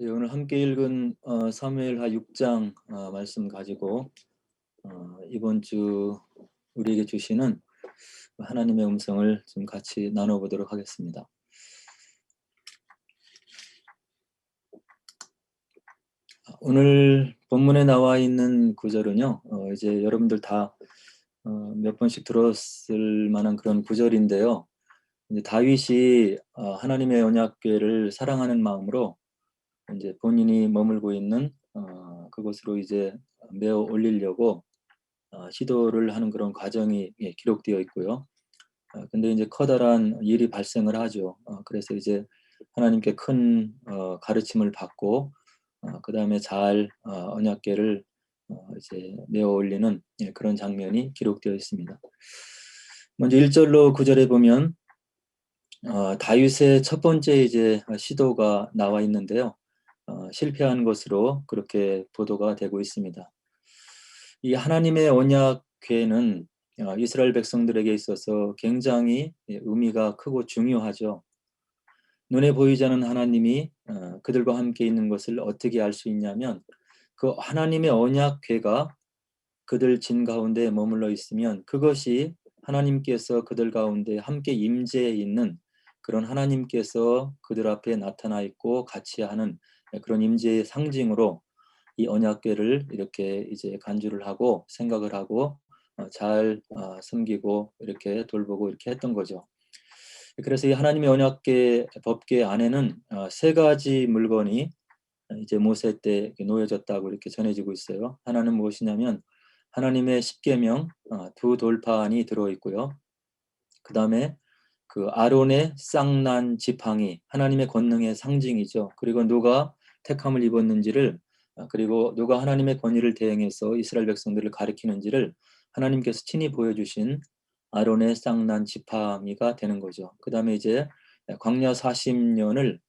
예, 오늘 함께 읽은 사무엘하 6장 말씀 가지고 이번 주 우리에게 주시는 하나님의 음성을 좀 같이 나눠보도록 하겠습니다. 오늘 본문에 나와 있는 구절은요, 이제 여러분들 다 몇 번씩 들었을 만한 그런 구절인데요. 이제 다윗이 하나님의 언약궤를 사랑하는 마음으로 이제 본인이 머물고 있는 그곳으로 이제 메어 올리려고 시도를 하는 그런 과정이 기록되어 있고요. 근데 이제 커다란 일이 발생을 하죠. 그래서 이제 하나님께 큰 가르침을 받고 그다음에 잘 언약궤를 이제 메어 올리는 그런 장면이 기록되어 있습니다. 먼저 1절로 9절에 보면 다윗의 첫 번째 이제 시도가 나와 있는데요. 실패한 것으로 그렇게 보도가 되고 있습니다. 이 하나님의 언약궤는 이스라엘 백성들에게 있어서 굉장히 의미가 크고 중요하죠. 눈에 보이지 않는 하나님이 그들과 함께 있는 것을 어떻게 알 수 있냐면 그 하나님의 언약궤가 그들 진 가운데 머물러 있으면 그것이 하나님께서 그들 가운데 함께 임재해 있는 그런 하나님께서 그들 앞에 나타나 있고 같이 하는 그런 임재의 상징으로 이 언약궤를 이렇게 이제 간주를 하고 생각을 하고 잘 섬기고 이렇게 돌보고 이렇게 했던 거죠. 그래서 이 하나님의 언약궤 법궤 안에는 세 가지 물건이 이제 모세 때 놓여졌다고 이렇게 전해지고 있어요. 하나는 무엇이냐면 하나님의 십계명 두 돌판이 들어 있고요. 그 다음에 그 아론의 쌍난 지팡이 하나님의 권능의 상징이죠. 그리고 누가 택함을 입었는지를 그리고 누가 하나님의 권위를 대행해서 이스라엘 백성들을 가리키는지를 하나님께서 친히 보여주신 아론의 쌍난 지팡이가 되는 거죠. 그 다음에 이제 광야 40년을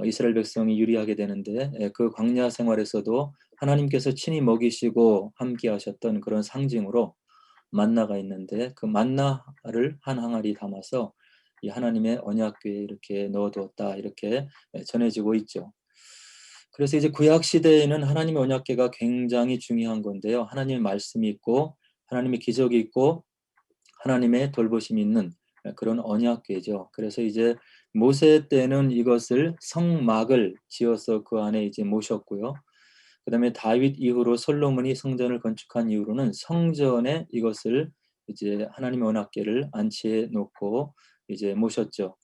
이스라엘 백성이 유리하게 되는데 그 광야 생활에서도 하나님께서 친히 먹이시고 함께 하셨던 그런 상징으로 만나가 있는데 그 만나를 한 항아리 담아서 이 하나님의 언약궤에 이렇게 넣어두었다 이렇게 전해지고 있죠. 그래서 이제 구약 시대에는 하나님의 언약궤가 굉장히 중요한 건데요. 하나님의 말씀이 있고 하나님의 기적이 있고 하나님의 돌보심이 있는 그런 언약궤죠. 그래서 이제 모세 때는 이것을 성막을 지어서 그 안에 이제 모셨고요. 그다음에 다윗 이후로 솔로몬이 성전을 건축한 이후로는 성전에 이것을 이제 하나님의 언약궤를 안치해 놓고 이제 모셨죠.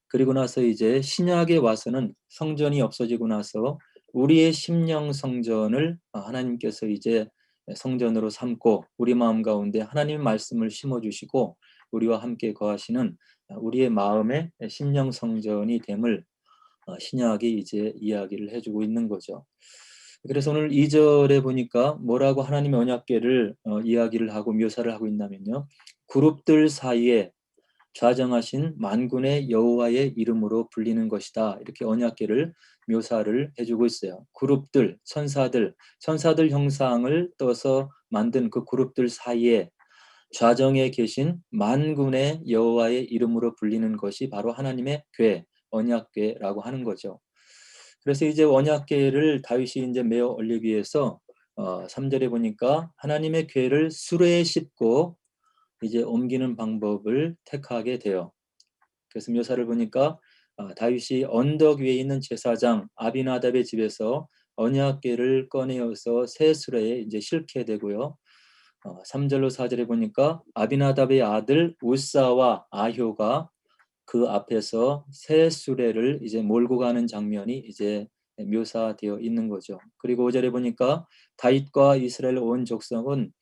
그리고 나서 이제 신약에 와서는 성전이 없어지고 나서 우리의 심령 성전을 하나님께서 이제 성전으로 삼고 우리 마음 가운데 하나님의 말씀을 심어 주시고 우리와 함께 거하시는 우리의 마음의 심령 성전이 됨을 신약이 이제 이야기를 해주고 있는 거죠. 그래서 오늘 2절에 보니까 뭐라고 하나님의 언약궤를 이야기를 하고 묘사를 하고 있냐면요. 그룹들 사이에 좌정하신 만군의 여호와의 이름으로 불리는 것이다. 이렇게 언약궤를 묘사를 해주고 있어요. 그룹들, 천사들 형상을 떠서 만든 그 그룹들 사이에 좌정에 계신 만군의 여호와의 이름으로 불리는 것이 바로 하나님의 궤, 언약궤라고 하는 거죠. 그래서 이제 언약궤를 다윗이 이제 메어 올리기 위해서 3절에 보니까 하나님의 궤를 수레에 싣고 이제 옮기는 방법을 택하게 돼요. 그래서 묘사를 보니까 다윗이 언덕 위에 있는 제사장 아비나답의 집에서 언약궤를 꺼내어서 새 수레에 이제 싣게 되고요. 3절로 4절에 보니까 아비나답의 아들 우사와 아효가 그 앞에서 새 수레를 이제 몰고 가는 장면이 이제 묘사되어 있는 거죠. 그리고 5절에 보니까 다윗과 이스라엘 온 족속은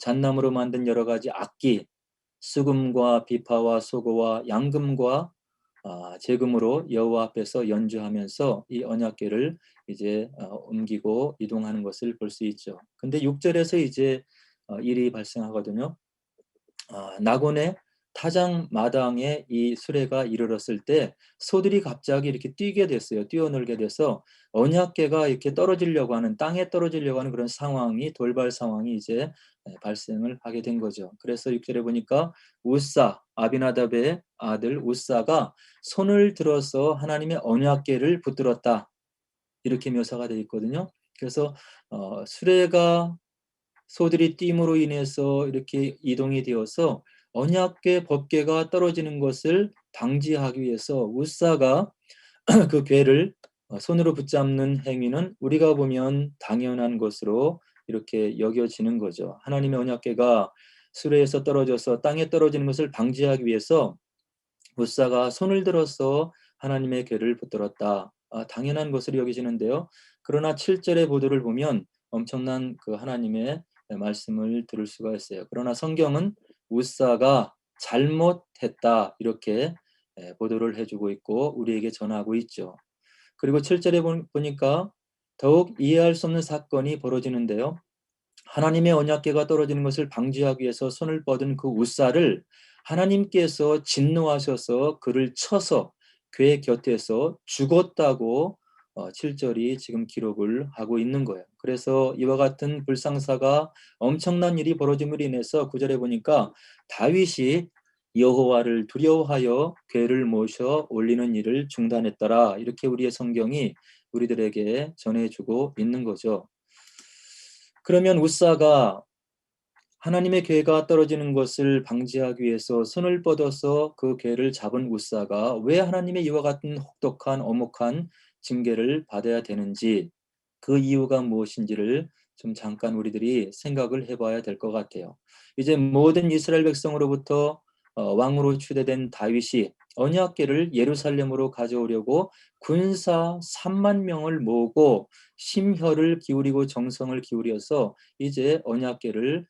잣나무로 만든 여러 가지 악기, 수금과 비파와 소고와 양금과 제금으로 여호와 앞에서 연주하면서 이 언약궤를 이제 옮기고 이동하는 것을 볼 수 있죠. 근데 6절에서 이제 일이 발생하거든요. 낙원의 타작 마당에 이 수레가 이르렀을 때 소들이 갑자기 이렇게 뛰게 됐어요. 뛰어놀게 돼서 언약궤가 이렇게 떨어지려고 하는 땅에 떨어지려고 하는 그런 상황이 돌발 상황이 이제 발생을 하게 된 거죠. 그래서 6절에 보니까 우사 아비나답의 아들 우사가 손을 들어서 하나님의 언약궤를 붙들었다. 이렇게 묘사가 되어 있거든요. 그래서 수레가 소들이 뀜으로 인해서 이렇게 이동이 되어서 언약궤 법궤가 떨어지는 것을 방지하기 위해서 웃사가 그 궤를 손으로 붙잡는 행위는 우리가 보면 당연한 것으로 이렇게 여겨지는 거죠. 하나님의 언약궤가 수레에서 떨어져서 땅에 떨어지는 것을 방지하기 위해서 웃사가 손을 들어서 하나님의 궤를 붙들었다. 당연한 것으로 여겨지는데요. 그러나 7절의 보도를 보면 엄청난 그 하나님의 말씀을 들을 수가 있어요. 그러나 성경은 웃사가 잘못했다 이렇게 보도를 해주고 있고 우리에게 전하고 있죠. 그리고 7절에 보니까 더욱 이해할 수 없는 사건이 벌어지는데요. 하나님의 언약궤가 떨어지는 것을 방지하기 위해서 손을 뻗은 그 웃사를 하나님께서 진노하셔서 그를 쳐서 궤 곁에서 죽었다고 7절이 지금 기록을 하고 있는 거예요. 그래서 이와 같은 불상사가 엄청난 일이 벌어짐으로 인해서 9절에 보니까 다윗이 여호와를 두려워하여 궤를 모셔 올리는 일을 중단했더라. 이렇게 우리의 성경이 우리들에게 전해주고 있는 거죠. 그러면 웃사가 하나님의 궤가 떨어지는 것을 방지하기 위해서 손을 뻗어서 그 궤를 잡은 웃사가 왜 하나님의 이와 같은 혹독한 엄혹한 징계를 받아야 되는지 그 이유가 무엇인지를 좀 잠깐 우리들이 생각을 해봐야 될 것 같아요. 이제 모든 이스라엘 백성으로부터 왕으로 추대된 다윗이 언약궤를 예루살렘으로 가져오려고 군사 3만 명을 모으고 심혈을 기울이고 정성을 기울여서 이제 언약궤를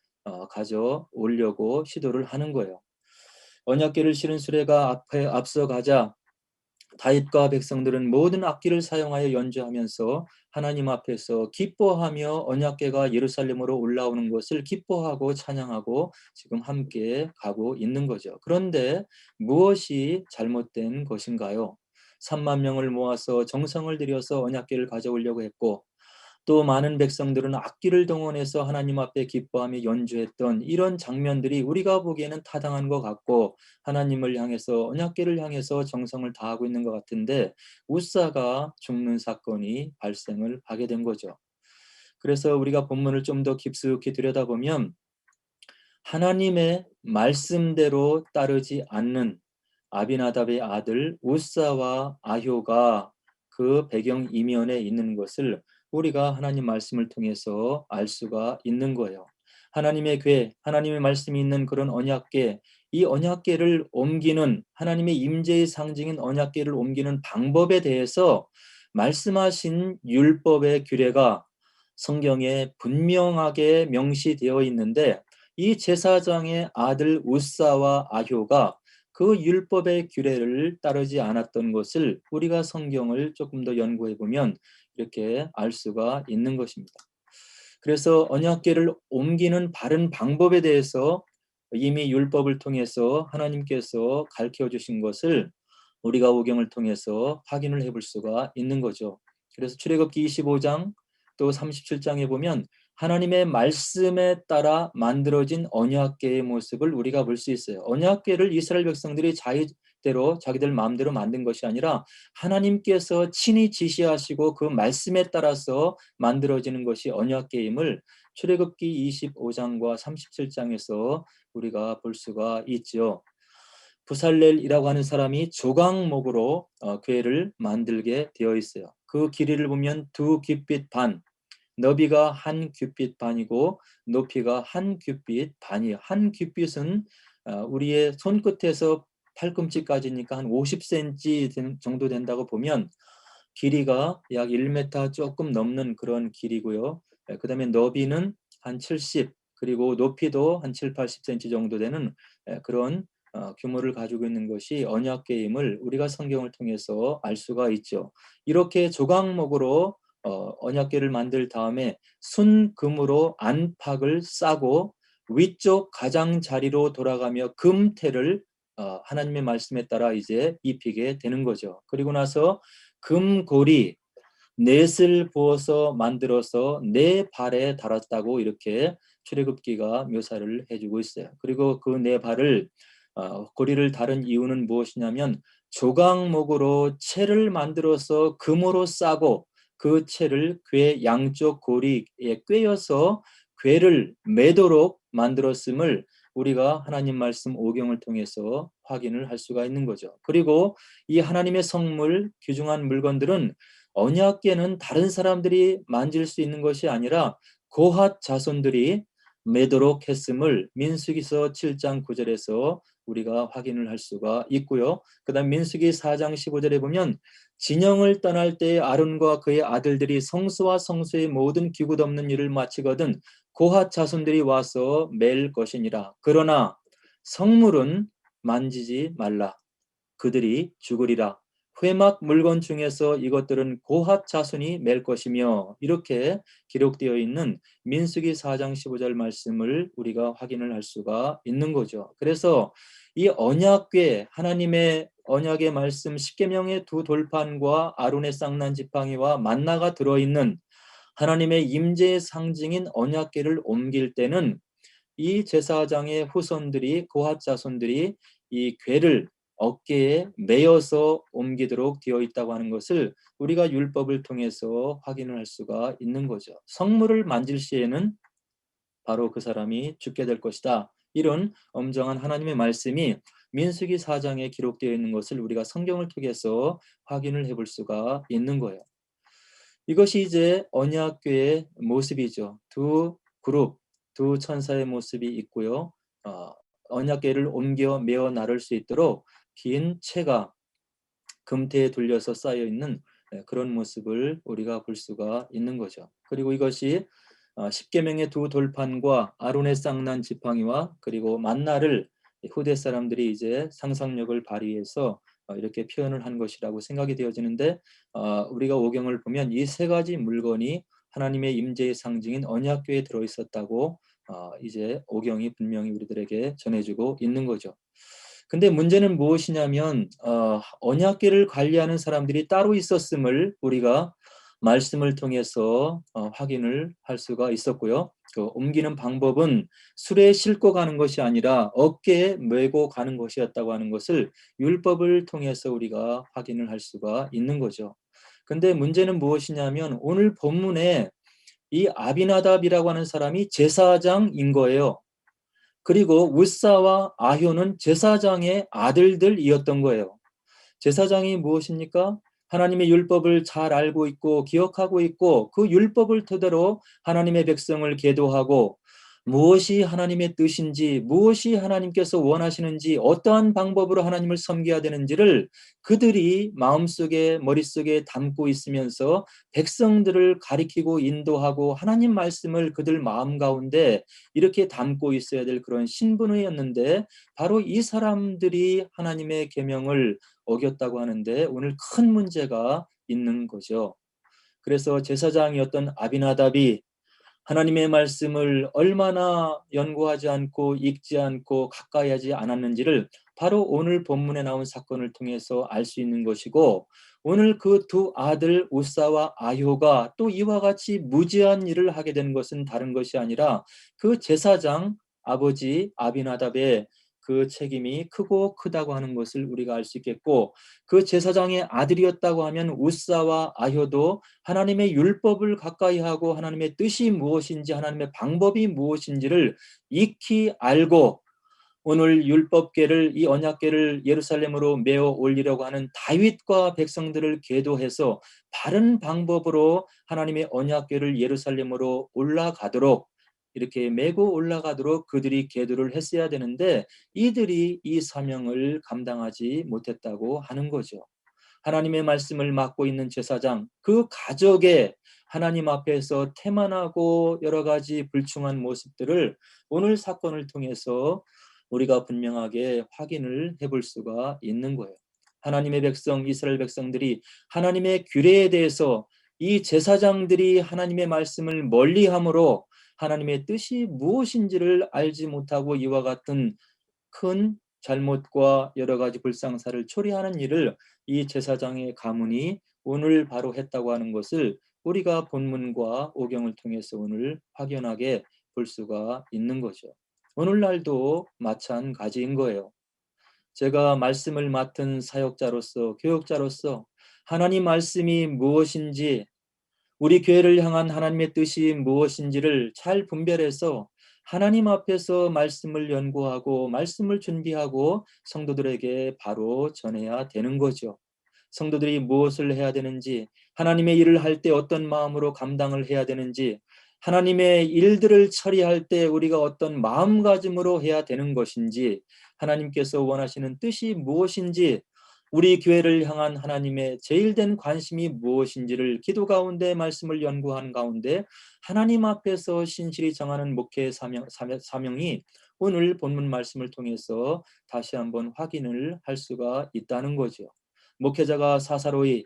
가져오려고 시도를 하는 거예요. 언약궤를 실은 수레가 앞에 앞서가자 다윗과 백성들은 모든 악기를 사용하여 연주하면서 하나님 앞에서 기뻐하며 언약궤가 예루살렘으로 올라오는 것을 기뻐하고 찬양하고 지금 함께 가고 있는 거죠. 그런데 무엇이 잘못된 것인가요? 3만 명을 모아서 정성을 들여서 언약궤를 가져오려고 했고 또 많은 백성들은 악기를 동원해서 하나님 앞에 기뻐하며 연주했던 이런 장면들이 우리가 보기에는 타당한 것 같고 하나님을 향해서 언약궤를 향해서 정성을 다하고 있는 것 같은데 웃사가 죽는 사건이 발생을 하게 된 거죠. 그래서 우리가 본문을 좀 더 깊숙이 들여다보면 하나님의 말씀대로 따르지 않는 아비나답의 아들 웃사와 아효가 그 배경 이면에 있는 것을 우리가 하나님 말씀을 통해서 알 수가 있는 거예요. 하나님의 궤, 하나님의 말씀이 있는 그런 언약궤, 이 언약궤를 옮기는 하나님의 임재의 상징인 언약궤를 옮기는 방법에 대해서 말씀하신 율법의 규례가 성경에 분명하게 명시되어 있는데 이 제사장의 아들 웃사와 아효가 그 율법의 규례를 따르지 않았던 것을 우리가 성경을 조금 더 연구해 보면 이렇게 알 수가 있는 것입니다. 그래서 언약궤를 옮기는 바른 방법에 대해서 이미 율법을 통해서 하나님께서 가르쳐 주신 것을 우리가 오경을 통해서 확인을 해볼 수가 있는 거죠. 그래서 출애굽기 25장 또 37장에 보면 하나님의 말씀에 따라 만들어진 언약궤의 모습을 우리가 볼 수 있어요. 언약궤를 이스라엘 백성들이 자기대로 자기들 마음대로 만든 것이 아니라 하나님께서 친히 지시하시고 그 말씀에 따라서 만들어지는 것이 언약궤임을 출애굽기 25장과 37장에서 우리가 볼 수가 있죠. 부살렐이라고 하는 사람이 조각목으로 궤를 만들게 되어 있어요. 그 길이를 보면 2규빗 반, 너비가 1규빗 반이고 높이가 1규빗 반이에요. 1규빗은 우리의 손끝에서 팔꿈치까지니까 한 50cm 정도 된다고 보면 길이가 약 1m 조금 넘는 그런 길이고요. 그 다음에 너비는 한 70, 그리고 높이도 한 7, 80cm 정도 되는 그런 규모를 가지고 있는 것이 언약궤임을 우리가 성경을 통해서 알 수가 있죠. 이렇게 조각목으로 언약궤를 만들 다음에 순금으로 안팎을 싸고 위쪽 가장자리로 돌아가며 금태를 하나님의 말씀에 따라 이제 입히게 되는 거죠. 그리고 나서 금고리 넷을 부어서 만들어서 네 발에 달았다고 이렇게 출애굽기가 묘사를 해주고 있어요. 그리고 그 네 발을 고리를 다른 이유는 무엇이냐면 조각목으로 채를 만들어서 금으로 싸고 그 채를 궤 양쪽 고리에 꿰어서 궤를 매도록 만들었음을 우리가 하나님 말씀 오경을 통해서 확인을 할 수가 있는 거죠. 그리고 이 하나님의 성물, 귀중한 물건들은 언약궤는 다른 사람들이 만질 수 있는 것이 아니라 고핫 자손들이 매도록 했음을 민수기서 7장 9절에서 우리가 확인을 할 수가 있고요. 그 다음 민수기 4장 15절에 보면 진영을 떠날 때에 아론과 그의 아들들이 성소와 성소의 모든 기구 없는 일을 마치거든 고핫 자손들이 와서 맬 것이니라. 그러나 성물은 만지지 말라. 그들이 죽으리라. 회막 물건 중에서 이것들은 고핫 자손이 맬 것이며, 이렇게 기록되어 있는 민수기 4장 15절 말씀을 우리가 확인을 할 수가 있는 거죠. 그래서 이 언약궤, 하나님의 언약의 말씀 십계명의 두 돌판과 아론의 쌍난 지팡이와 만나가 들어있는 하나님의 임재의 상징인 언약궤를 옮길 때는 이 제사장의 후손들이, 고핫 자손들이 이 궤를 어깨에 메어서 옮기도록 되어 있다고 하는 것을 우리가 율법을 통해서 확인을 할 수가 있는 거죠. 성물을 만질 시에는 바로 그 사람이 죽게 될 것이다. 이런 엄정한 하나님의 말씀이 민수기 4장에 기록되어 있는 것을 우리가 성경을 통해서 확인을 해볼 수가 있는 거예요. 이것이 이제 언약궤의 모습이죠. 두 그룹, 두 천사의 모습이 있고요. 언약궤를 옮겨 메어 나를 수 있도록 긴 채가 금태에 둘려서 쌓여 있는 그런 모습을 우리가 볼 수가 있는 거죠. 그리고 이것이 십계명의 두 돌판과 아론의 쌍난 지팡이와 그리고 만나를 후대 사람들이 이제 상상력을 발휘해서 이렇게 표현을 한 것이라고 생각이 되어지는데, 우리가 오경을 보면 이 세 가지 물건이 하나님의 임재의 상징인 언약궤에 들어 있었다고 이제 오경이 분명히 우리들에게 전해주고 있는 거죠. 근데 문제는 무엇이냐면 언약궤를 관리하는 사람들이 따로 있었음을 우리가 말씀을 통해서 확인을 할 수가 있었고요. 그 옮기는 방법은 수레에 싣고 가는 것이 아니라 어깨에 메고 가는 것이었다고 하는 것을 율법을 통해서 우리가 확인을 할 수가 있는 거죠. 근데 문제는 무엇이냐면 오늘 본문에 이 아비나답이라고 하는 사람이 제사장인 거예요. 그리고 웃사와 아효는 제사장의 아들들이었던 거예요. 제사장이 무엇입니까? 하나님의 율법을 잘 알고 있고 기억하고 있고 그 율법을 토대로 하나님의 백성을 계도하고 무엇이 하나님의 뜻인지, 무엇이 하나님께서 원하시는지, 어떠한 방법으로 하나님을 섬겨야 되는지를 그들이 마음속에, 머릿속에 담고 있으면서 백성들을 가리키고 인도하고 하나님 말씀을 그들 마음 가운데 이렇게 담고 있어야 될 그런 신분이었는데, 바로 이 사람들이 하나님의 계명을 어겼다고 하는데 오늘 큰 문제가 있는 거죠. 그래서 제사장이었던 아비나답이 하나님의 말씀을 얼마나 연구하지 않고 읽지 않고 가까이 하지 않았는지를 바로 오늘 본문에 나온 사건을 통해서 알 수 있는 것이고, 오늘 그 두 아들 우사와 아효가 또 이와 같이 무지한 일을 하게 된 것은 다른 것이 아니라 그 제사장 아버지 아비나답의 그 책임이 크고 크다고 하는 것을 우리가 알 수 있겠고, 그 제사장의 아들이었다고 하면 우사와 아효도 하나님의 율법을 가까이 하고 하나님의 뜻이 무엇인지 하나님의 방법이 무엇인지를 익히 알고 오늘 율법궤를, 이 언약궤를 예루살렘으로 메어 올리려고 하는 다윗과 백성들을 계도해서 바른 방법으로 하나님의 언약궤를 예루살렘으로 올라가도록, 이렇게 메고 올라가도록 그들이 계도를 했어야 되는데 이들이 이 사명을 감당하지 못했다고 하는 거죠. 하나님의 말씀을 맡고 있는 제사장, 그 가족의 하나님 앞에서 태만하고 여러 가지 불충한 모습들을 오늘 사건을 통해서 우리가 분명하게 확인을 해볼 수가 있는 거예요. 하나님의 백성, 이스라엘 백성들이 하나님의 규례에 대해서 이 제사장들이 하나님의 말씀을 멀리함으로 하나님의 뜻이 무엇인지를 알지 못하고 이와 같은 큰 잘못과 여러 가지 불상사를 초래하는 일을 이 제사장의 가문이 오늘 바로 했다고 하는 것을 우리가 본문과 오경을 통해서 오늘 확연하게 볼 수가 있는 거죠. 오늘날도 마찬가지인 거예요. 제가 말씀을 맡은 사역자로서, 교육자로서 하나님 말씀이 무엇인지 우리 교회를 향한 하나님의 뜻이 무엇인지를 잘 분별해서 하나님 앞에서 말씀을 연구하고 말씀을 준비하고 성도들에게 바로 전해야 되는 거죠. 성도들이 무엇을 해야 되는지, 하나님의 일을 할 때 어떤 마음으로 감당을 해야 되는지, 하나님의 일들을 처리할 때 우리가 어떤 마음가짐으로 해야 되는 것인지, 하나님께서 원하시는 뜻이 무엇인지, 우리 교회를 향한 하나님의 제일된 관심이 무엇인지를 기도 가운데 말씀을 연구하는 가운데 하나님 앞에서 신실히 정하는 목회의 사명이 오늘 본문 말씀을 통해서 다시 한번 확인을 할 수가 있다는 거죠. 목회자가 사사로이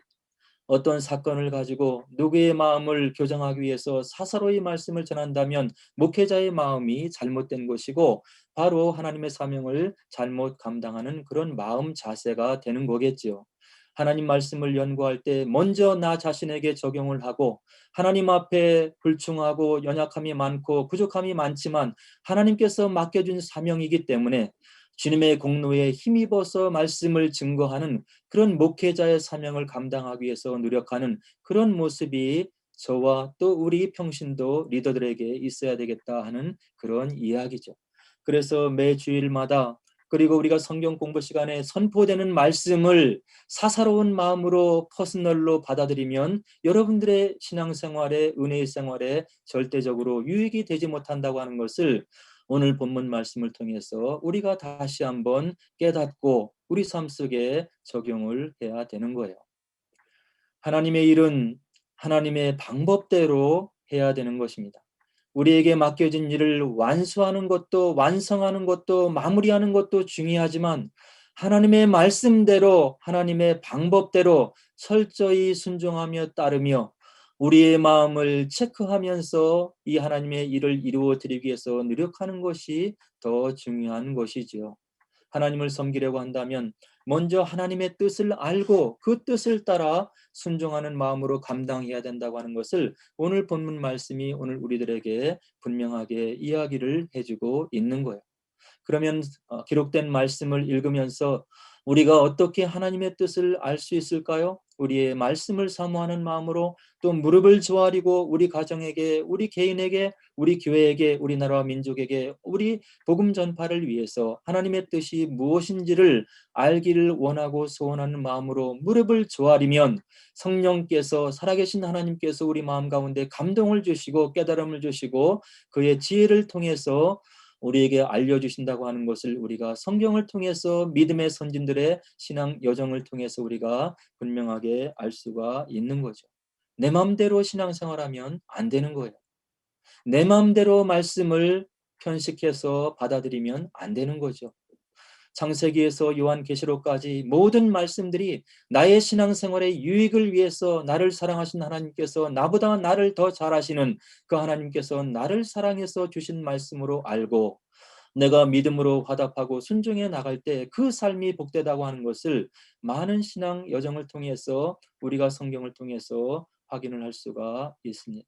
어떤 사건을 가지고 누구의 마음을 교정하기 위해서 사사로이 말씀을 전한다면 목회자의 마음이 잘못된 것이고 바로 하나님의 사명을 잘못 감당하는 그런 마음 자세가 되는 거겠지요. 하나님 말씀을 연구할 때 먼저 나 자신에게 적용을 하고 하나님 앞에 불충하고 연약함이 많고 부족함이 많지만 하나님께서 맡겨준 사명이기 때문에 주님의 공로에 힘입어서 말씀을 증거하는 그런 목회자의 사명을 감당하기 위해서 노력하는 그런 모습이 저와 또 우리 평신도 리더들에게 있어야 되겠다 하는 그런 이야기죠. 그래서 매 주일마다 그리고 우리가 성경 공부 시간에 선포되는 말씀을 사사로운 마음으로 퍼스널로 받아들이면 여러분들의 신앙생활에 은혜의 생활에 절대적으로 유익이 되지 못한다고 하는 것을 오늘 본문 말씀을 통해서 우리가 다시 한번 깨닫고 우리 삶 속에 적용을 해야 되는 거예요. 하나님의 일은 하나님의 방법대로 해야 되는 것입니다. 우리에게 맡겨진 일을 완수하는 것도 완성하는 것도 마무리하는 것도 중요하지만 하나님의 말씀대로 하나님의 방법대로 철저히 순종하며 따르며 우리의 마음을 체크하면서 이 하나님의 일을 이루어 드리기 위해서 노력하는 것이 더 중요한 것이지요. 하나님을 섬기려고 한다면 먼저 하나님의 뜻을 알고 그 뜻을 따라 순종하는 마음으로 감당해야 된다고 하는 것을 오늘 본문 말씀이 오늘 우리들에게 분명하게 이야기를 해주고 있는 거예요. 그러면 기록된 말씀을 읽으면서 우리가 어떻게 하나님의 뜻을 알 수 있을까요? 우리의 말씀을 사모하는 마음으로 또 무릎을 조아리고 우리 가정에게, 우리 개인에게, 우리 교회에게, 우리나라와 민족에게, 우리 복음 전파를 위해서 하나님의 뜻이 무엇인지를 알기를 원하고 소원하는 마음으로 무릎을 조아리면 성령께서 살아계신 하나님께서 우리 마음 가운데 감동을 주시고 깨달음을 주시고 그의 지혜를 통해서 우리에게 알려주신다고 하는 것을 우리가 성경을 통해서 믿음의 선진들의 신앙 여정을 통해서 우리가 분명하게 알 수가 있는 거죠. 내 마음대로 신앙생활하면 안 되는 거예요. 내 마음대로 말씀을 편식해서 받아들이면 안 되는 거죠. 창세기에서 요한계시록까지 모든 말씀들이 나의 신앙생활의 유익을 위해서 나를 사랑하신 하나님께서 나보다 나를 더 잘 아시는 그 하나님께서 나를 사랑해서 주신 말씀으로 알고 내가 믿음으로 화답하고 순종해 나갈 때 그 삶이 복되다고 하는 것을 많은 신앙 여정을 통해서 우리가 성경을 통해서 확인을 할 수가 있습니다.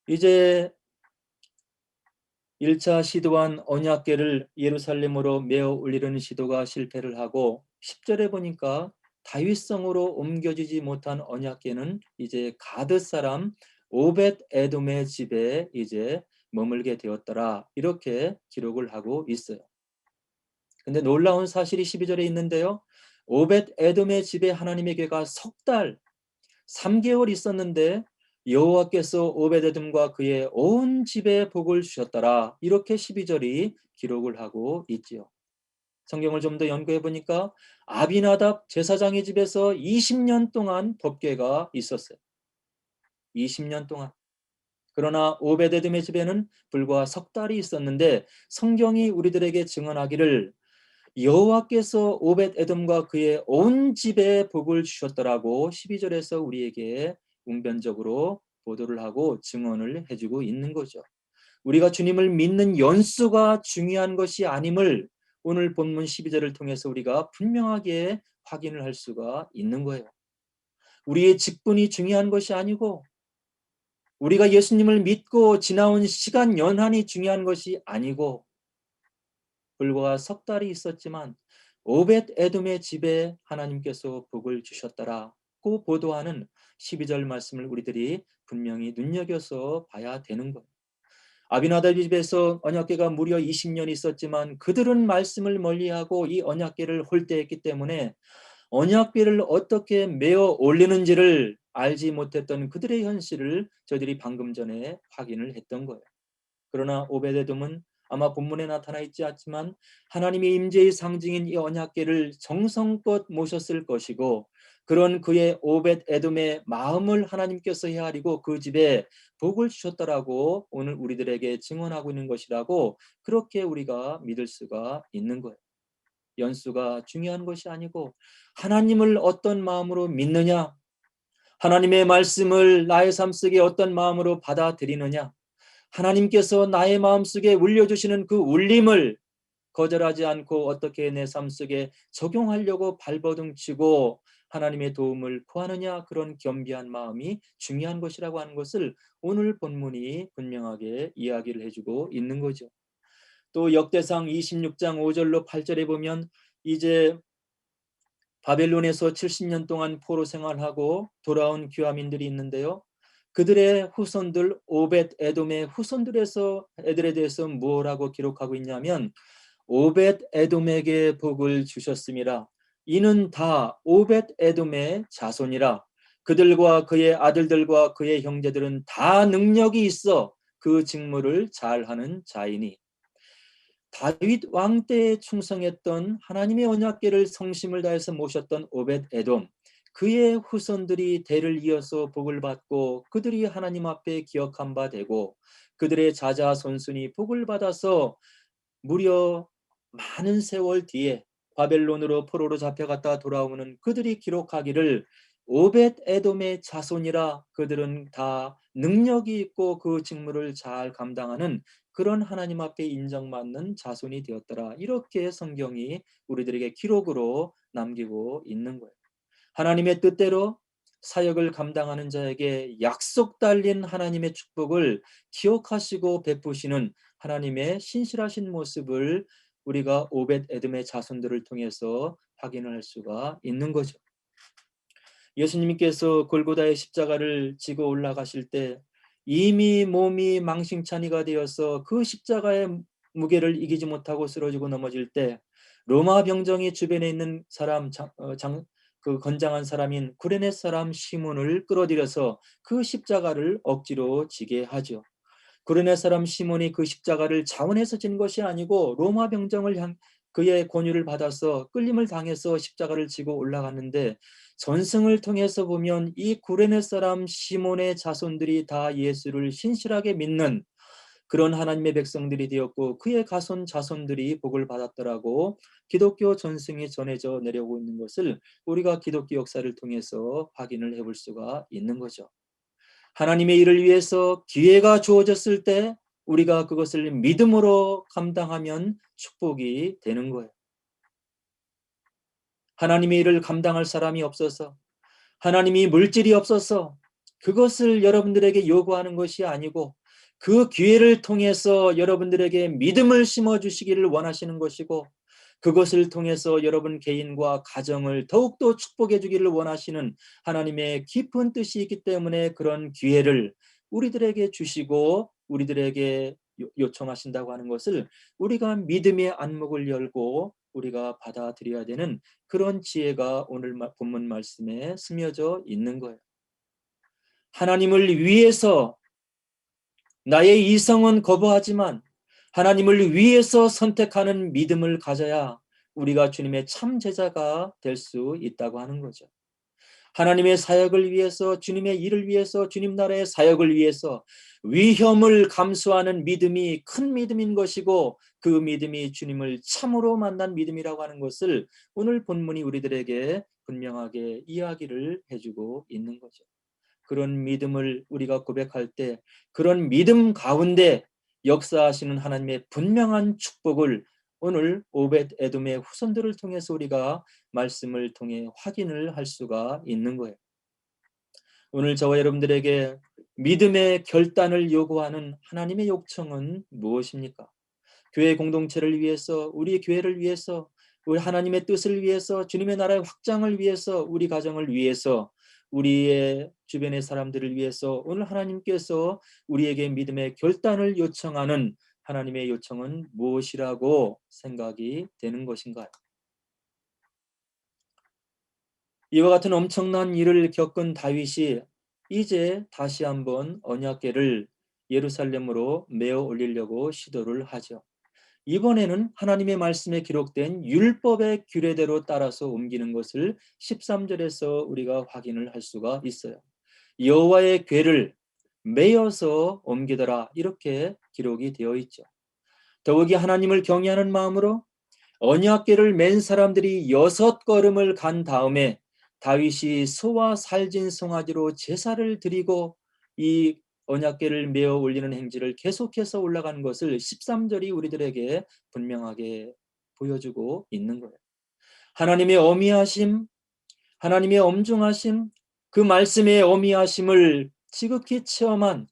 이제 1차 시도한 언약궤를 예루살렘으로 메어 올리려는 시도가 실패를 하고 10절에 보니까 다윗성으로 옮겨지지 못한 언약궤는 이제 가드 사람 오벳 에돔의 집에 이제 머물게 되었더라. 이렇게 기록을 하고 있어요. 근데 놀라운 사실이 12절에 있는데요. 오벳 에돔의 집에 하나님의 궤가 석 달 3개월 있었는데 여호와께서 오베데돔과 그의 온 집에 복을 주셨더라. 이렇게 12절이 기록을 하고 있지요. 성경을 좀 더 연구해 보니까 아비나답 제사장의 집에서 20년 동안 법궤가 있었어요. 20년 동안. 그러나 오베데돔의 집에는 불과 석 달이 있었는데 성경이 우리들에게 증언하기를 여호와께서 오벳 에돔과 그의 온 집에 복을 주셨더라고 12절에서 우리에게 웅변적으로 보도를 하고 증언을 해주고 있는 거죠. 우리가 주님을 믿는 연수가 중요한 것이 아님을 오늘 본문 12절을 통해서 우리가 분명하게 확인을 할 수가 있는 거예요. 우리의 직분이 중요한 것이 아니고 우리가 예수님을 믿고 지나온 시간 연한이 중요한 것이 아니고 불과 석 달이 있었지만 오벳 에돔의 집에 하나님께서 복을 주셨더라. 받고 보도하는 12절 말씀을 우리들이 분명히 눈여겨서 봐야 되는 거예요. 아비나답 집에서 언약궤가 무려 20년 있었지만 그들은 말씀을 멀리하고 이 언약궤를 홀대했기 때문에 언약궤를 어떻게 메어 올리는지를 알지 못했던 그들의 현실을 저희들이 방금 전에 확인을 했던 거예요. 그러나 오벳에돔은 아마 본문에 나타나 있지 않지만 하나님의 임재의 상징인 이 언약궤를 정성껏 모셨을 것이고, 그런 그의 오벳에돔의 마음을 하나님께서 헤아리고 그 집에 복을 주셨다라고 오늘 우리들에게 증언하고 있는 것이라고, 그렇게 우리가 믿을 수가 있는 거예요. 연수가 중요한 것이 아니고 하나님을 어떤 마음으로 믿느냐, 하나님의 말씀을 나의 삶 속에 어떤 마음으로 받아들이느냐, 하나님께서 나의 마음속에 울려주시는 그 울림을 거절하지 않고 어떻게 내 삶 속에 적용하려고 발버둥치고 하나님의 도움을 구하느냐, 그런 겸비한 마음이 중요한 것이라고 하는 것을 오늘 본문이 분명하게 이야기를 해주고 있는 거죠. 또 역대상 26장 5절로 8절에 보면 이제 바벨론에서 70년 동안 포로 생활하고 돌아온 귀화민들이 있는데요. 그들의 후손들 오벳 에돔의 후손들에서 애들에 대해서 뭐라고 기록하고 있냐면, 오벳 에돔에게 복을 주셨음이라. 이는 다 오벳 에돔의 자손이라. 그들과 그의 아들들과 그의 형제들은 다 능력이 있어 그 직무를 잘하는 자이니. 다윗 왕 때에 충성했던 하나님의 언약궤를 성심을 다해서 모셨던 오벳 에돔, 그의 후손들이 대를 이어서 복을 받고 그들이 하나님 앞에 기억한 바 되고, 그들의 자자손손이 복을 받아서 무려 많은 세월 뒤에 바벨론으로 포로로 잡혀갔다 돌아오는 그들이 기록하기를 오벳 에돔의 자손이라, 그들은 다 능력이 있고 그 직무를 잘 감당하는 그런 하나님 앞에 인정받는 자손이 되었더라. 이렇게 성경이 우리들에게 기록으로 남기고 있는 거예요. 하나님의 뜻대로 사역을 감당하는 자에게 약속 달린 하나님의 축복을 기억하시고 베푸시는 하나님의 신실하신 모습을 우리가 오벳 에돔의 자손들을 통해서 확인을 할 수가 있는 거죠. 예수님께서 골고다의 십자가를 지고 올라가실 때 이미 몸이 망신찬이가 되어서 그 십자가의 무게를 이기지 못하고 쓰러지고 넘어질 때 로마 병정이 주변에 있는 사람, 그 건장한 사람인 구레네 사람 시몬을 끌어들여서 그 십자가를 억지로 지게 하죠. 구레네 사람 시몬이 그 십자가를 자원해서 진 것이 아니고 로마 병정을 그의 권유를 받아서 끌림을 당해서 십자가를 지고 올라갔는데, 전승을 통해서 보면 이 구레네 사람 시몬의 자손들이 다 예수를 신실하게 믿는 그런 하나님의 백성들이 되었고 그의 가손 자손들이 복을 받았더라고 기독교 전승이 전해져 내려오고 있는 것을 우리가 기독교 역사를 통해서 확인을 해볼 수가 있는 거죠. 하나님의 일을 위해서 기회가 주어졌을 때 우리가 그것을 믿음으로 감당하면 축복이 되는 거예요. 하나님의 일을 감당할 사람이 없어서, 하나님이 물질이 없어서 그것을 여러분들에게 요구하는 것이 아니고, 그 기회를 통해서 여러분들에게 믿음을 심어주시기를 원하시는 것이고, 그것을 통해서 여러분 개인과 가정을 더욱더 축복해 주기를 원하시는 하나님의 깊은 뜻이 있기 때문에 그런 기회를 우리들에게 주시고 우리들에게 요청하신다고 하는 것을 우리가 믿음의 안목을 열고 우리가 받아들여야 되는 그런 지혜가 오늘 본문 말씀에 스며져 있는 거예요. 하나님을 위해서 나의 이성은 거부하지만 하나님을 위해서 선택하는 믿음을 가져야 우리가 주님의 참 제자가 될 수 있다고 하는 거죠. 하나님의 사역을 위해서, 주님의 일을 위해서, 주님 나라의 사역을 위해서 위험을 감수하는 믿음이 큰 믿음인 것이고, 그 믿음이 주님을 참으로 만난 믿음이라고 하는 것을 오늘 본문이 우리들에게 분명하게 이야기를 해주고 있는 거죠. 그런 믿음을 우리가 고백할 때 그런 믿음 가운데 역사하시는 하나님의 분명한 축복을 오늘 오벳 에돔의 후손들을 통해서 우리가 말씀을 통해 확인을 할 수가 있는 거예요. 오늘 저와 여러분들에게 믿음의 결단을 요구하는 하나님의 요청은 무엇입니까? 교회 공동체를 위해서, 우리 교회를 위해서, 우리 하나님의 뜻을 위해서, 주님의 나라의 확장을 위해서, 우리 가정을 위해서 우리의 주변의 사람들을 위해서 오늘 하나님께서 우리에게 믿음의 결단을 요청하는 하나님의 요청은 무엇이라고 생각이 되는 것인가요? 이와 같은 엄청난 일을 겪은 다윗이 이제 다시 한번 언약궤를 예루살렘으로 메어 올리려고 시도를 하죠. 이번에는 하나님의 말씀에 기록된 율법의 규례대로 따라서 옮기는 것을 13절에서 우리가 확인을 할 수가 있어요. 여호와의 궤를 메어서 옮기더라, 이렇게 기록이 되어 있죠. 더욱이 하나님을 경외하는 마음으로 언약궤를 맨 사람들이 6걸음을 간 다음에 다윗이 소와 살진 송아지로 제사를 드리고 이 언약궤를 메어 올리는 행지를 계속해서 올라간 것을 13절이 우리들에게 분명하게 보여주고 있는 거예요. 하나님의 어미하심, 하나님의 엄중하심, 그 말씀의 어미하심을 지극히 체험한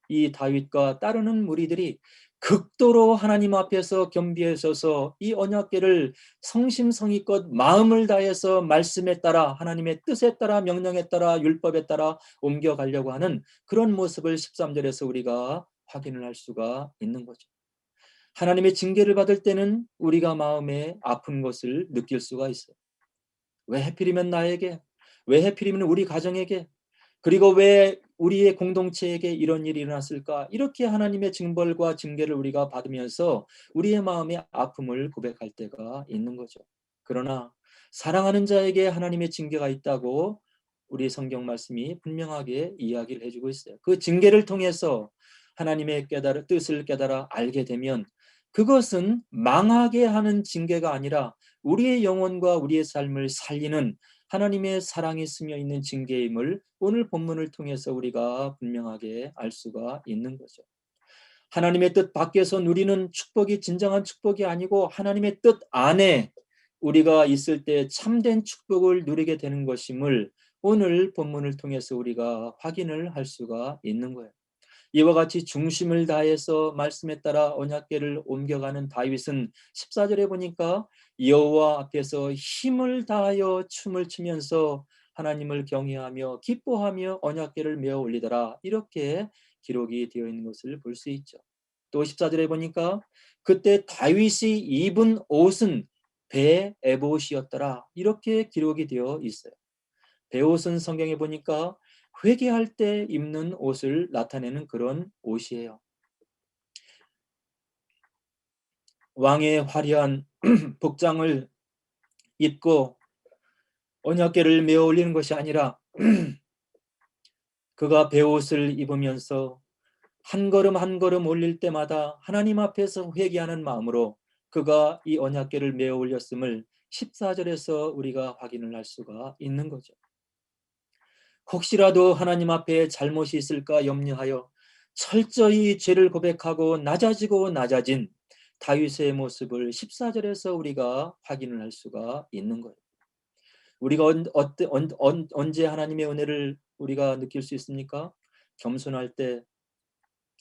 이 다윗과 따르는 무리들이 극도로 하나님 앞에서 겸비해 서서 이 언약궤를 성심성의껏 마음을 다해서 말씀에 따라, 하나님의 뜻에 따라, 명령에 따라, 율법에 따라 옮겨가려고 하는 그런 모습을 13절에서 우리가 확인을 할 수가 있는 거죠. 하나님의 징계를 받을 때는 우리가 마음에 아픈 것을 느낄 수가 있어요. 왜 하필이면 나에게? 왜 하필이면 우리 가정에게? 그리고 왜 우리의 공동체에게 이런 일이 일어났을까? 이렇게 하나님의 징벌과 징계를 우리가 받으면서 우리의 마음의 아픔을 고백할 때가 있는 거죠. 그러나 사랑하는 자에게 하나님의 징계가 있다고 우리 성경 말씀이 분명하게 이야기를 해주고 있어요. 그 징계를 통해서 하나님의 뜻을 깨달아 알게 되면 그것은 망하게 하는 징계가 아니라 우리의 영혼과 우리의 삶을 살리는 하나님의 사랑이 스며 있는 징계임을 오늘 본문을 통해서 우리가 분명하게 알 수가 있는 거죠. 하나님의 뜻 밖에서 누리는 축복이 진정한 축복이 아니고 하나님의 뜻 안에 우리가 있을 때 참된 축복을 누리게 되는 것임을 오늘 본문을 통해서 우리가 확인을 할 수가 있는 거예요. 이와 같이 중심을 다해서 말씀에 따라 언약궤를 옮겨가는 다윗은 14절에 보니까 여호와 앞에서 힘을 다하여 춤을 추면서 하나님을 경외하며 기뻐하며 언약궤를 메어 올리더라, 이렇게 기록이 되어 있는 것을 볼 수 있죠. 또 14절에 보니까 그때 다윗이 입은 옷은 배 에봇이었더라, 이렇게 기록이 되어 있어요. 배옷은 성경에 보니까 회개할 때 입는 옷을 나타내는 그런 옷이에요. 왕의 화려한 복장을 입고 언약궤를 메어 올리는 것이 아니라 그가 배옷을 입으면서 한 걸음 한 걸음 올릴 때마다 하나님 앞에서 회개하는 마음으로 그가 이 언약궤를 메어 올렸음을 14절에서 우리가 확인을 할 수가 있는 거죠. 혹시라도 하나님 앞에 잘못이 있을까 염려하여 철저히 죄를 고백하고 낮아진 다윗의 모습을 14절에서 우리가 확인을 할 수가 있는 거예요. 우리가 언제 하나님의 은혜를 우리가 느낄 수 있습니까? 겸손할 때,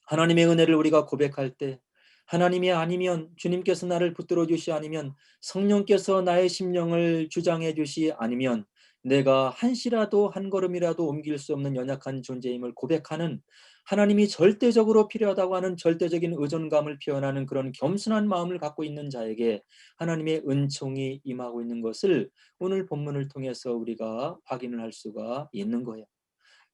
하나님의 은혜를 우리가 고백할 때, 하나님이 아니면, 주님께서 나를 붙들어 주시 아니면, 성령께서 나의 심령을 주장해 주시 아니면 내가 한시라도 한 걸음이라도 옮길 수 없는 연약한 존재임을 고백하는, 하나님이 절대적으로 필요하다고 하는 절대적인 의존감을 표현하는 그런 겸손한 마음을 갖고 있는 자에게 하나님의 은총이 임하고 있는 것을 오늘 본문을 통해서 우리가 확인을 할 수가 있는 거예요.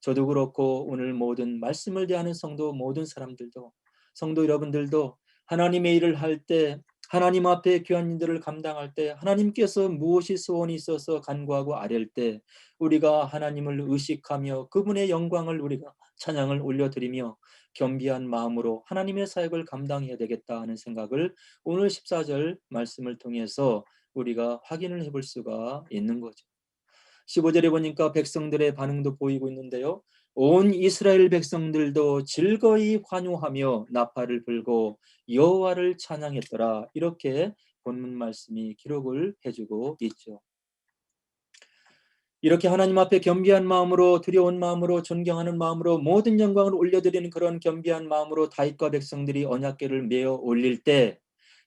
저도 그렇고 오늘 모든 말씀을 대하는 모든 사람들도, 성도 여러분들도 하나님의 일을 할 때, 하나님 앞에 귀한 일들을 감당할 때, 하나님께서 무엇이 소원이 있어서 간구하고 아랠 때 우리가 하나님을 의식하며 그분의 영광을, 우리가 찬양을 올려드리며 겸비한 마음으로 하나님의 사역을 감당해야 되겠다 하는 생각을 오늘 14절 말씀을 통해서 우리가 확인을 해볼 수가 있는 거죠. 15절에 보니까 백성들의 반응도 보이고 있는데요. 온 이스라엘 백성들도 즐거이 환호하며 나팔을 불고 여호와를 찬양했더라, 이렇게 본문 말씀이 기록을 해주고 있죠. 이렇게 하나님 앞에 겸비한 마음으로, 두려운 마음으로, 존경하는 마음으로 모든 영광을 올려드리는 그런 겸비한 마음으로 다윗과 백성들이 언약궤를 메어 올릴 때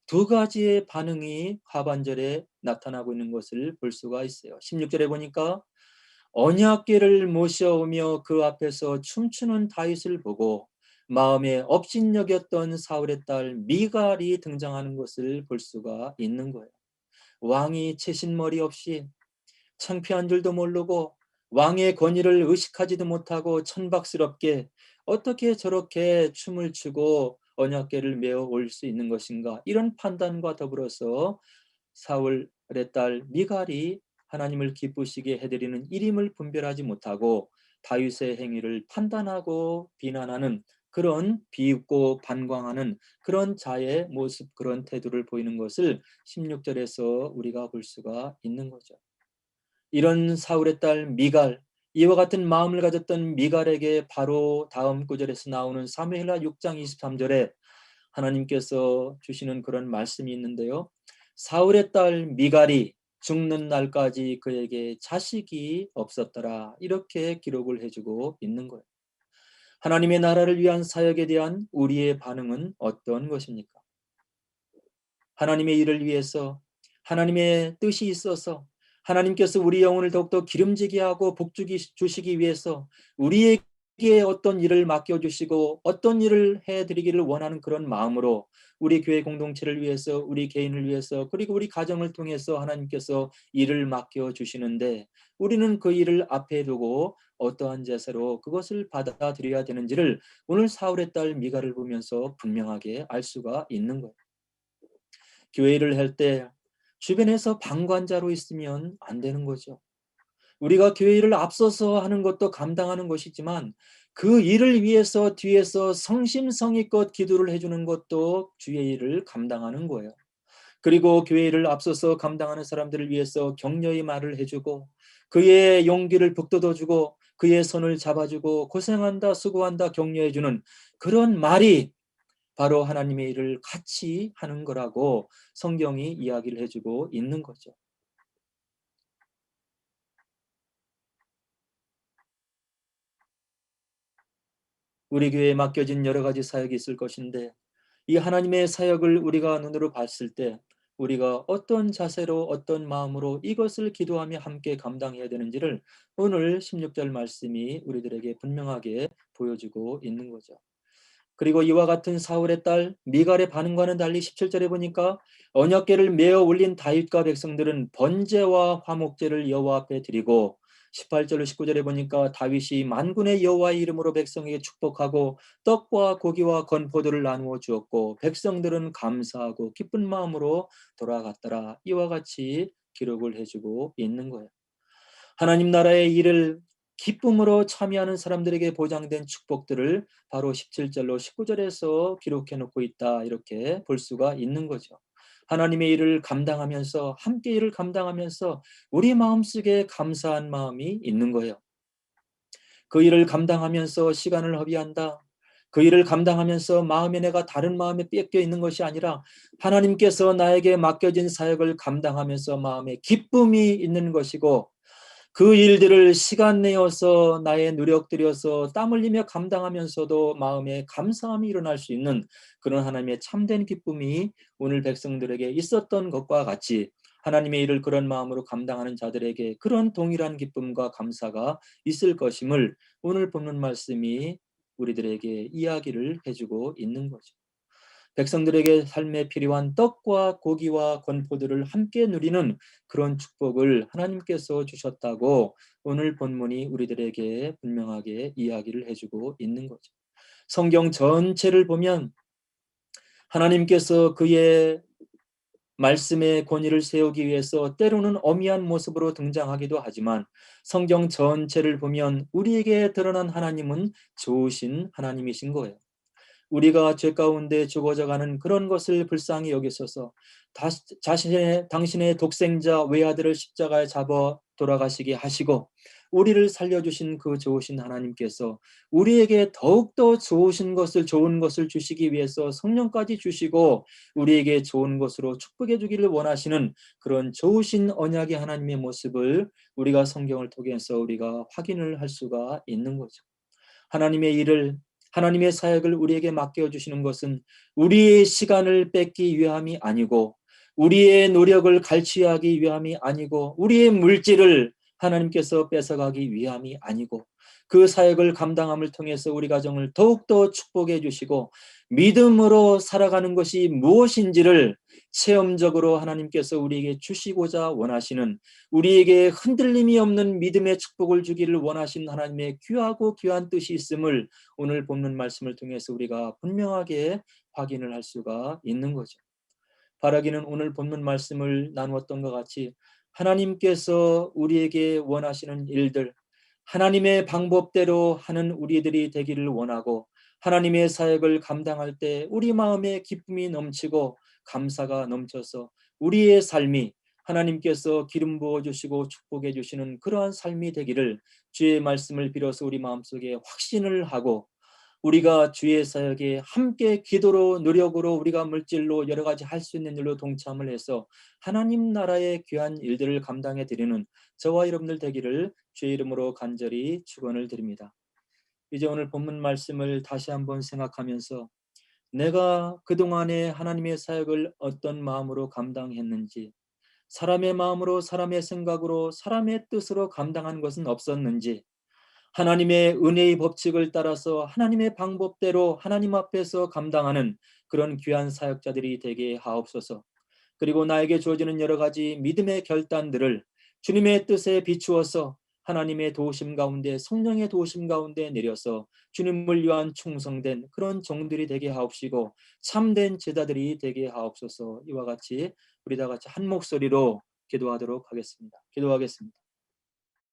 두 가지의 반응이 하반절에 나타나고 있는 것을 볼 수가 있어요. 16절에 보니까 언약궤를 모셔오며 그 앞에서 춤추는 다윗을 보고 마음에 업신여겼던 사울의 딸 미갈이 등장하는 것을 볼 수가 있는 거예요. 왕이 채신 머리 없이 창피한 줄도 모르고 왕의 권위를 의식하지도 못하고 천박스럽게 어떻게 저렇게 춤을 추고 언약궤를 메어 올 수 있는 것인가, 이런 판단과 더불어서 사울의 딸 미갈이 하나님을 기쁘시게 해드리는 일임을 분별하지 못하고 다윗의 행위를 판단하고 비난하는, 그런 비웃고 반광하는 그런 자의 모습, 그런 태도를 보이는 것을 16절에서 우리가 볼 수가 있는 거죠. 이런 사울의 딸 미갈, 이와 같은 마음을 가졌던 미갈에게 바로 다음 구절에서 나오는 사무엘하 6장 23절에 하나님께서 주시는 그런 말씀이 있는데요. 사울의 딸 미갈이 죽는 날까지 그에게 자식이 없었더라, 이렇게 기록을 해주고 있는 거예요. 하나님의 나라를 위한 사역에 대한 우리의 반응은 어떤 것입니까? 하나님의 일을 위해서, 하나님의 뜻이 있어서, 하나님께서 우리 영혼을 더욱더 기름지게 하고 복주기 주시기 위해서 우리에게 어떤 일을 맡겨주시고 어떤 일을 해드리기를 원하는 그런 마음으로 우리 교회 공동체를 위해서, 우리 개인을 위해서, 그리고 우리 가정을 통해서 하나님께서 일을 맡겨주시는데 우리는 그 일을 앞에 두고 어떠한 자세로 그것을 받아들여야 되는지를 오늘 사울의 딸 미갈을 보면서 분명하게 알 수가 있는 거예요. 교회를 할 때 주변에서 방관자로 있으면 안 되는 거죠. 우리가 교회를 앞서서 하는 것도 감당하는 것이지만 그 일을 위해서 뒤에서 성심성의껏 기도를 해주는 것도 주의 일을 감당하는 거예요. 그리고 교회를 앞서서 감당하는 사람들을 위해서 격려의 말을 해주고 그의 용기를 북돋워주고 그의 손을 잡아주고 고생한다, 수고한다 격려해주는 그런 말이 바로 하나님의 일을 같이 하는 거라고 성경이 이야기를 해주고 있는 거죠. 우리 교회에 맡겨진 여러 가지 사역이 있을 것인데 이 하나님의 사역을 우리가 눈으로 봤을 때 우리가 어떤 자세로 어떤 마음으로 이것을 기도하며 함께 감당해야 되는지를 오늘 16절 말씀이 우리들에게 분명하게 보여주고 있는 거죠. 그리고 이와 같은 사울의 딸 미갈의 반응과는 달리 17절에 보니까 언약궤를 메어 올린 다윗과 백성들은 번제와 화목제를 여호와 앞에 드리고 18절로 19절에 보니까 다윗이 만군의 여호와의 이름으로 백성에게 축복하고 떡과 고기와 건포도를 나누어 주었고 백성들은 감사하고 기쁜 마음으로 돌아갔더라, 이와 같이 기록을 해주고 있는 거예요. 하나님 나라의 일을 기쁨으로 참여하는 사람들에게 보장된 축복들을 바로 17절로 19절에서 기록해 놓고 있다, 이렇게 볼 수가 있는 거죠. 하나님의 일을 감당하면서, 함께 일을 감당하면서 우리 마음속에 감사한 마음이 있는 거예요. 그 일을 감당하면서 시간을 허비한다, 그 일을 감당하면서 마음에 내가 다른 마음에 뺏겨 있는 것이 아니라 하나님께서 나에게 맡겨진 사역을 감당하면서 마음에 기쁨이 있는 것이고 그 일들을 시간 내어서 나의 노력 들여서 땀 흘리며 감당하면서도 마음에 감사함이 일어날 수 있는 그런 하나님의 참된 기쁨이 오늘 백성들에게 있었던 것과 같이 하나님의 일을 그런 마음으로 감당하는 자들에게 그런 동일한 기쁨과 감사가 있을 것임을 오늘 본문 말씀이 우리들에게 이야기를 해주고 있는 거죠. 백성들에게 삶에 필요한 떡과 고기와 건포도를 함께 누리는 그런 축복을 하나님께서 주셨다고 오늘 본문이 우리들에게 분명하게 이야기를 해주고 있는 거죠. 성경 전체를 보면 하나님께서 그의 말씀의 권위를 세우기 위해서 때로는 엄히한 모습으로 등장하기도 하지만 성경 전체를 보면 우리에게 드러난 하나님은 좋으신 하나님이신 거예요. 우리가 죄 가운데 죽어져가는 그런 것을 불쌍히 여기소서 당신의 독생자 외아들을 십자가에 잡아 돌아가시게 하시고 우리를 살려주신 그 좋으신 하나님께서 우리에게 더욱더 좋은 것을 주시기 위해서 성령까지 주시고 우리에게 좋은 것으로 축복해 주기를 원하시는 그런 좋으신 언약의 하나님의 모습을 우리가 성경을 통해서 우리가 확인을 할 수가 있는 거죠. 하나님의 일을, 하나님의 사역을 우리에게 맡겨주시는 것은 우리의 시간을 뺏기 위함이 아니고 우리의 노력을 갈취하기 위함이 아니고 우리의 물질을 하나님께서 뺏어가기 위함이 아니고 그 사역을 감당함을 통해서 우리 가정을 더욱더 축복해 주시고 믿음으로 살아가는 것이 무엇인지를 체험적으로 하나님께서 우리에게 주시고자 원하시는, 우리에게 흔들림이 없는 믿음의 축복을 주기를 원하신 하나님의 귀하고 귀한 뜻이 있음을 오늘 본문 말씀을 통해서 우리가 분명하게 확인을 할 수가 있는 거죠. 바라기는 오늘 본문 말씀을 나누었던 것 같이 하나님께서 우리에게 원하시는 일들, 하나님의 방법대로 하는 우리들이 되기를 원하고, 하나님의 사역을 감당할 때 우리 마음에 기쁨이 넘치고 감사가 넘쳐서 우리의 삶이 하나님께서 기름 부어 주시고 축복해 주시는 그러한 삶이 되기를 주의 말씀을 빌어서 우리 마음속에 확신을 하고, 우리가 주의 사역에 함께 기도로 노력으로 우리가 물질로 여러 가지 할 수 있는 일로 동참을 해서 하나님 나라의 귀한 일들을 감당해 드리는 저와 여러분들 되기를 주의 이름으로 간절히 축원을 드립니다. 이제 오늘 본문 말씀을 다시 한번 생각하면서 내가 그동안에 하나님의 사역을 어떤 마음으로 감당했는지, 사람의 마음으로 사람의 생각으로 사람의 뜻으로 감당한 것은 없었는지, 하나님의 은혜의 법칙을 따라서 하나님의 방법대로 하나님 앞에서 감당하는 그런 귀한 사역자들이 되게 하옵소서. 그리고 나에게 주어지는 여러 가지 믿음의 결단들을 주님의 뜻에 비추어서 하나님의 도우심 가운데, 성령의 도우심 가운데 내려서 주님을 위한 충성된 그런 종들이 되게 하옵시고 참된 제자들이 되게 하옵소서. 이와 같이 우리 다 같이 한 목소리로 기도하도록 하겠습니다. 기도하겠습니다.